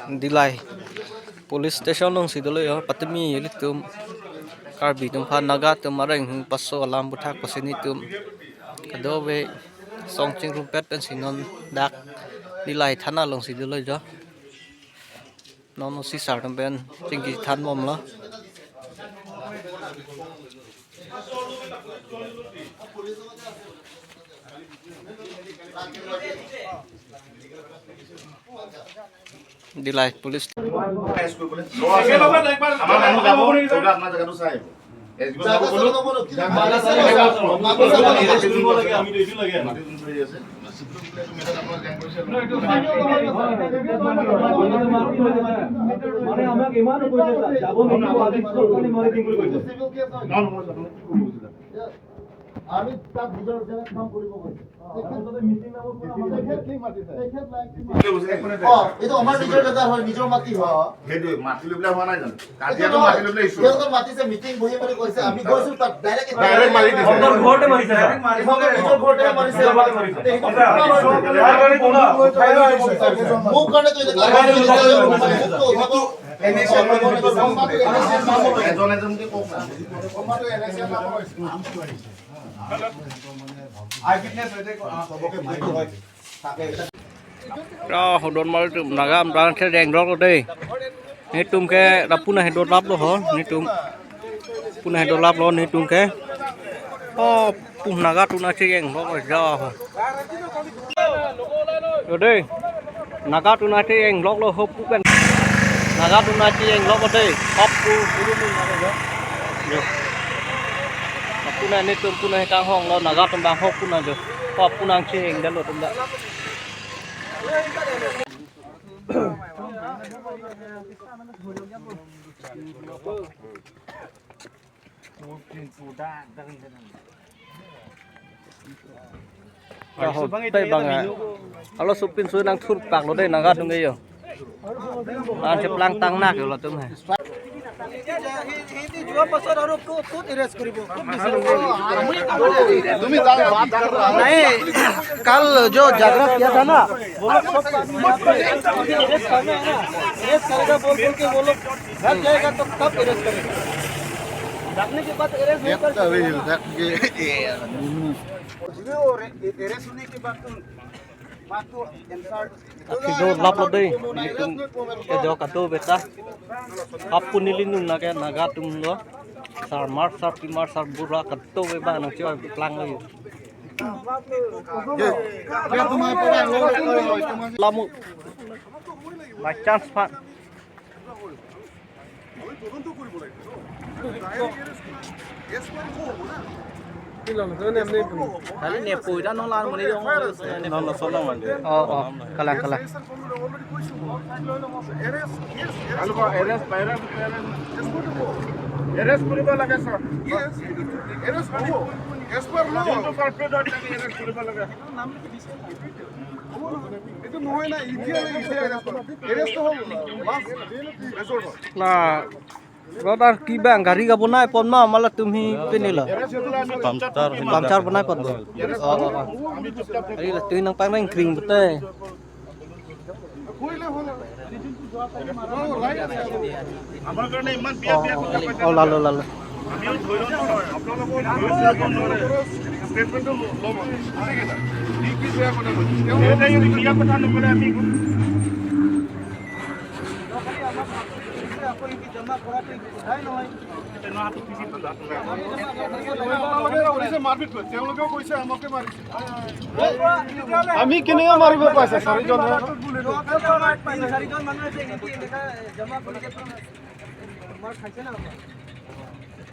Dilai police station nong sidolo yo patmi yelitum karbi tum pha naga tum marang passo alam buthak pasini tum kadobe songching rumpet dan sinon dak Dilai thana long sidolo jo non si sar tum ben chingki than mom lo Dilai police আমি তাক নিজৰ জেগাত কাম কৰিব কৈছো meeting নামৰ পৰা ঠিক মাতিছে এইটো আমাৰ নিজৰ জেগা হয় নিজৰ মাটি হয় হেডু মাটি লবলা হোৱা নাই জানো কাজিয়াটো মাটি লবলা ইছ্যু সেইটো মাতিছে মিটিং বহি মানে কৈছে আমি গৈছো তাক ডাইৰেক্ট মাৰি দিছে নিজৰ ঘৰতে মাৰিছে নিজৰ ঘৰতে মাৰিছে মোক কাৰণে তো hodon mal tum nagam ran khe deng rok đây ni tum ke rapuna hedot lap lo ho ni tum puna hedot lap lo ni tum ke pun naga tu na che deng rok ja ho rồi đây naga tu na che deng rok lo ho pu kan naga tu na che deng rok đây hop pu pu ni na jo puna ni tum puna kang hong lo naga tum bang hop puna jo hop punang che deng dan lo tum da Kalau supin suy đang thut bạc nó đây là gắt đúng không yêu? Anh chụp lang tăng nạc rồi là tụi này. नहीं कल जो जागरण किया था ना वो लोग सब arrest करने है ना अरेस्ट करेगा बोल के वो लोग घर जाएगा तो कब अरेस्ट करेगा जागने के बाद अरेस्ट नहीं कर अरेस्ट होने के बाद Akido lap lo deh, tum ke jo kato beta, apun nilin na ke naga tum lo, sar timar sar bura kato beba na cewek pelang lagi. Lamu, by chance pak. Kali ni pui dah nolak mana dia orang nolak solong lagi. Oh, kalang. Arrest koriba laga sir. Yes. Arrest koribo. As per law. Into corporate dot lagi arrest koriba laga. Itu noy na easy arrest ho. Last resort. Lah. Rodar kibang gari ka bunai pon ma mala tumhi penila. Pamchar bunai pon. Ari la tuin nang pang nang kring bete. Amar karne iman biya Oh lalu. আমি ধৈৰ্য নহয় আপোনালোকৰ ষ্টেটমেণ্টটো ল'ব কি বেয়া কথা কৈছে বিয়া কথা নকলে আমি আমি কেনেকৈ মাৰিব পাইছে চাৰিজন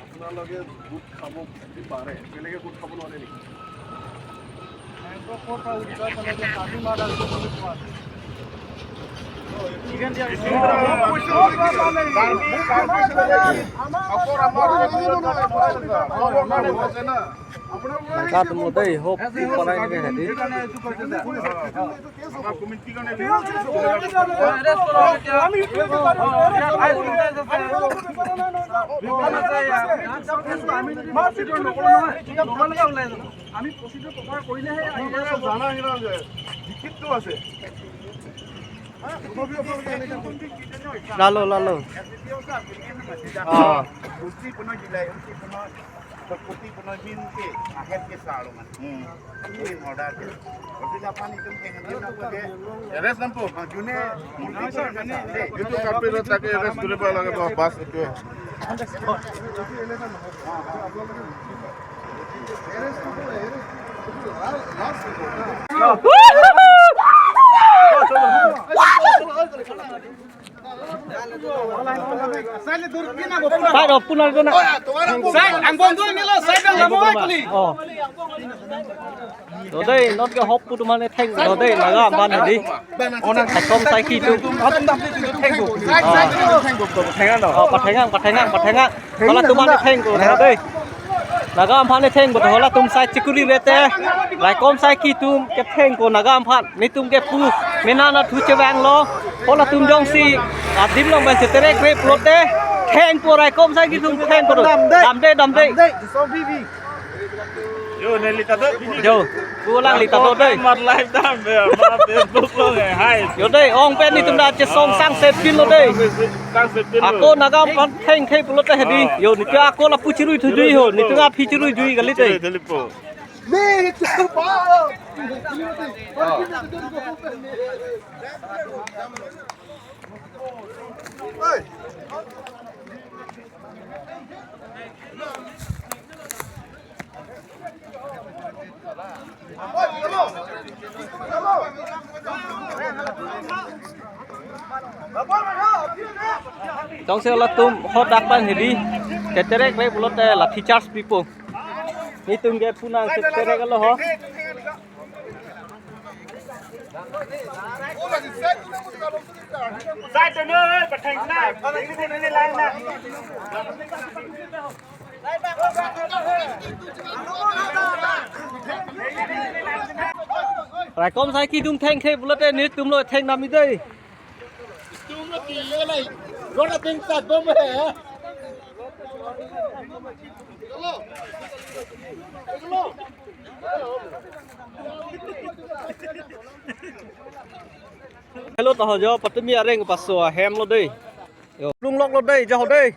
আপোনালোকে গোট খাব পাৰে বেলেগে গোট খাব নোৱাৰে নেকি Naga tum lo deh hop parai ni ke hadi. আমি প্রসিডিউর কভার করিলেহে জানা হিনা যে লিখিত আছে Lalu lalu. Putih penuh jilai, putih penuh bin ke, akhir ke salu man. Ini order ke. Tapi apa ni tu yang dia nak pakai? Arrest nampu. June, itu kapir tak arrest dulu lagi bas itu. Sai dah punar tu nak. Sai, angkong tu ni lah. Sai dah lama kali. Oh. Rồi đây nó cái hộp của mình thanh rồi đây là gam ban này đi. Thành công sai khi tu. Bắt thanh ngang. Đó là tụi mình thanh của nó đây. Là gam pan này thanh của nó là tụi sai chikuri rete. Lại com sai khi tu cái thanh của nó gam pan. Ní tụi cái pu. Mình nó thu chơi vàng lo. Đó là tụi dòng si. Dim lòng bên sẽ tê grape lót đấy. Thanh của lại com sai khi tu thanh của đầm đây. Yo, này lita đó. Yo, cô lang lita đó đây. Mặt lifetime về mà Facebook luôn này hay. Yo đây, ông bên đi tụi ta chỉ xong sang set pin lo đây. Sang sẽ tin. Ako nagam thanh khay pulot ta hedi. Yo ni ka ako la puchirui thujui ho. Ni tunga phichirui jui gali te. Telepo. Ni tu pa. Oi. Trong xe là tụm hot đặc ban hedi. Cái terek với pulot ta là teachers people. Ni tum cái punang cái terek lo ho. Saiទៅលើបថេងណានេះឡើងណា Lại com sai khi tum thanh khay pulot ta ni tum lo thanh nam đi đây. Tum nó kỳ cái này. Nó là tiếng sạt bơm về hả? Hello tao jo patmi areng paswa hem lo đây. Yo lung lok lo đây jo đây.